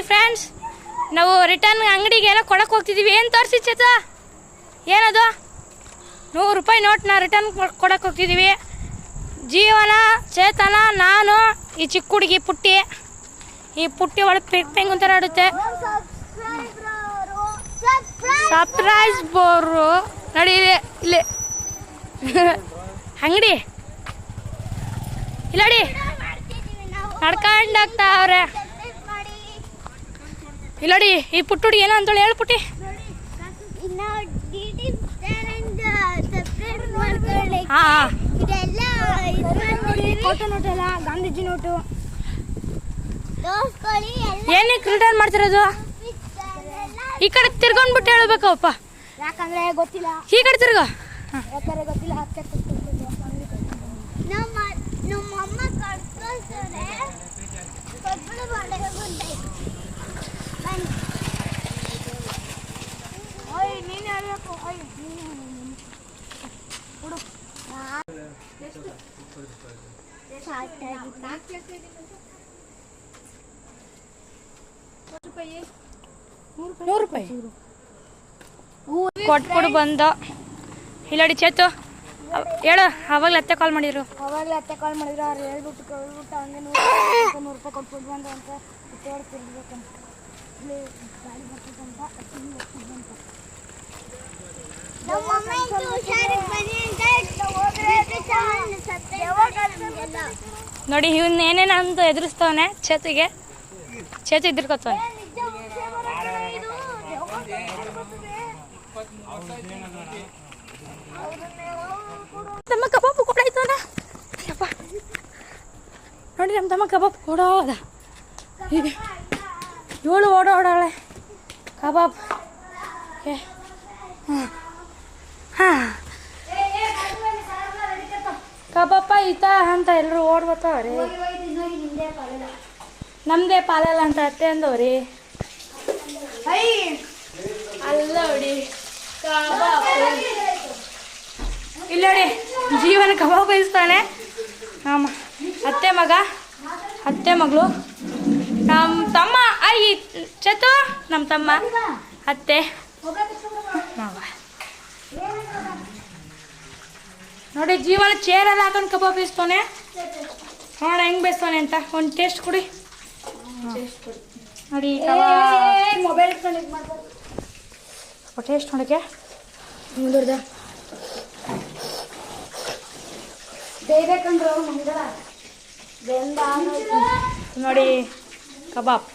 Friends, ನಾವು return ಅಂಗಡಿಗೆಲ್ಲ ಕೊಡಕ್ಕೆ ಹೋಗ್ತಿದ್ದೀವಿ. ಏನು ತೋರಿಸಿ ಚೇತ, ಏನದು? 100 ರೂಪಾಯಿ ನೋಟ್ನ ರಿಟರ್ನ್ ಕೊಡಕ್ಕೆ ಹೋಗ್ತಿದ್ದೀವಿ. ಜೀವನ, ಚೇತನ, ನಾನು, ಈ ಚಿಕ್ಕ ಹುಡುಗಿ ಪುಟ್ಟಿ. ಈ ಪುಟ್ಟಿ ಒಳಗೆ ಪೆಂಗ್ ಅಂತ ಆಡುತ್ತೆ. ಸರ್ಪ್ರೈಸ್ ಬೋರು ನೋಡಿ ಇಲ್ಲಿ ಅಂಗಡಿ ಇಲ್ಲಡಿ ನಡ್ಕೊಂಡಾಗ್ತಾ ಅವ್ರೆ. ಇಲ್ಲಡಿ ಈ ಪುಟ್ಟುಡಿ ಏನೋ ಅಂತೇಳಿ ಹೇಳು ಪುಟ್ಟಿ. ಹಾಂ, ಗಾಂಧೀಜಿ ನೋಟು ಏನಕ್ಕೆ ರಿಟರ್ನ್ ಮಾಡ್ತಿರೋದು? ಈ ಕಡೆ ತಿರ್ಗೊಂಡ್ಬಿಟ್ಟು ಹೇಳ್ಬೇಕಪ್ಪ, ಯಾಕಂದ್ರೆ ಗೊತ್ತಿಲ್ಲ. ಈ ಕಡೆ ತಿರ್ಗ ಗೊತ್ತಿಲ್ಲ. ನೂರು ರೂಪಾಯಿ ಕೊಟ್ಬಿಡು ಬಂದ. ಇಲ್ಲಡಿ ಚೇತು ಹೇಳು, ಅವಾಗಲೇ ಅತ್ತೆ ಕಾಲ್ ಮಾಡಿದ್ರು. ಅವ್ರು ಹೇಳ್ಬಿಟ್ಟು ಹಂಗೆ 100 ರೂಪಾಯಿ ಕೊಟ್ಬಿಟ್ಟು ಬಂದು ಅಂತ ತಿರ್ಬೇಕಂತ ಗಾಡಿ ಬರ್ತದಂತ. ನೋಡಿ ಇವನ್ ಏನೇನ ಅಂತ ಎದುರಿಸ್ತವನೆ ಚೇತಿಗೆ. ಚೇತು ಇದ್ದಿರ್ಕೊತವನೆ. ತಮ್ಮ ಕಬಾಬ್ ಕೊಡಾಯ್ತವನ. ನೋಡಿ ನಮ್ಮ ತಮ್ಮ ಕಬಾಬ್ ಕೊಡೋದ. ಇವಳು ಓಡಾಳೆ ಕಬಾಬ್. ಹಾಂ, ಕಬಾಬ ಈತ ಅಂತ ಎಲ್ಲರೂ ಓಡ್ಬತ್ತವ್ರಿ. ನಮ್ಮದೇ ಪಾಲಲ್ಲ ಅಂತ ಅತ್ತೆ ಅಂದವ್ರಿ. ಅಲ್ಲ ನೋಡಿ ಕಬಾಬ್ ಇಲ್ಲ ನೋಡಿ, ಜೀವನ ಕಬಾಬ್ ಬಯಸ್ತಾನೆ. ನಮ್ಮ ಅತ್ತೆ ಮಗ, ಅತ್ತೆ ಮಗಳು, ನಮ್ಮ ತಮ್ಮ. ಈ ಚತು ನಮ್ಮ ತಮ್ಮ, ಅತ್ತೆ ಮಗ. ನೋಡಿ ಜೀವನ ಚೇರಲ್ಲಿ ಹಾಕೊಂಡು ಕಬಾಬ್ ಬೇಯಿಸ್ತಾನೆ. ನೋಡ ಹೆಂಗೆ ಬೇಯಿಸ್ತಾನೆ ಅಂತ ಒಂದು ಟೇಸ್ಟ್ ಕೊಡಿ. ನೋಡಿ ಮೊಬೈಲ್ ಟೇಸ್ಟ್ ನೋಡಕ್ಕೆ ಮುಂದುವರ್ದ ಬೇಯ್ಬೇಕಂದ್ರೆ ನೋಡಿ ಕಬಾಬ್.